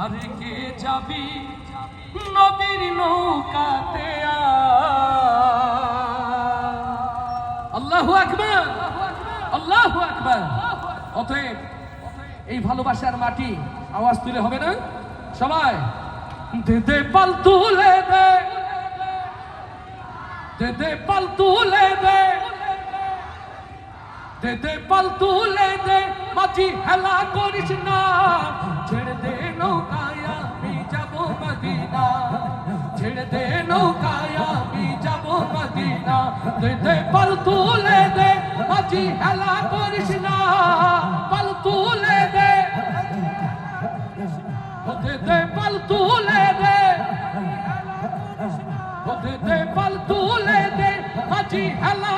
আরে কে যাবি নবীর নৌকাতে আল্লাহু আকবার, আল্লাহু আকবার। অতএব এই ভালোবাসার মাটি আওয়াজ তুলে হবে না সবাই? দে দে পাল তুলে দে, দে দে পাল তুলে দে, দে দে পাল তুলে দে, মাঝি হেলা করিস না, ছেড়ে দে নৌকায় আমি যাব মদিনা, ছেড়ে দে নৌকায় আমি যাব মদিনা। দে দে পাল তুলে দে, মাঝি হেলা করিস না, পাল তুলে দে, দে দে পাল তুলে দে, দে দে পাল তুলে দে, মাঝি হেলা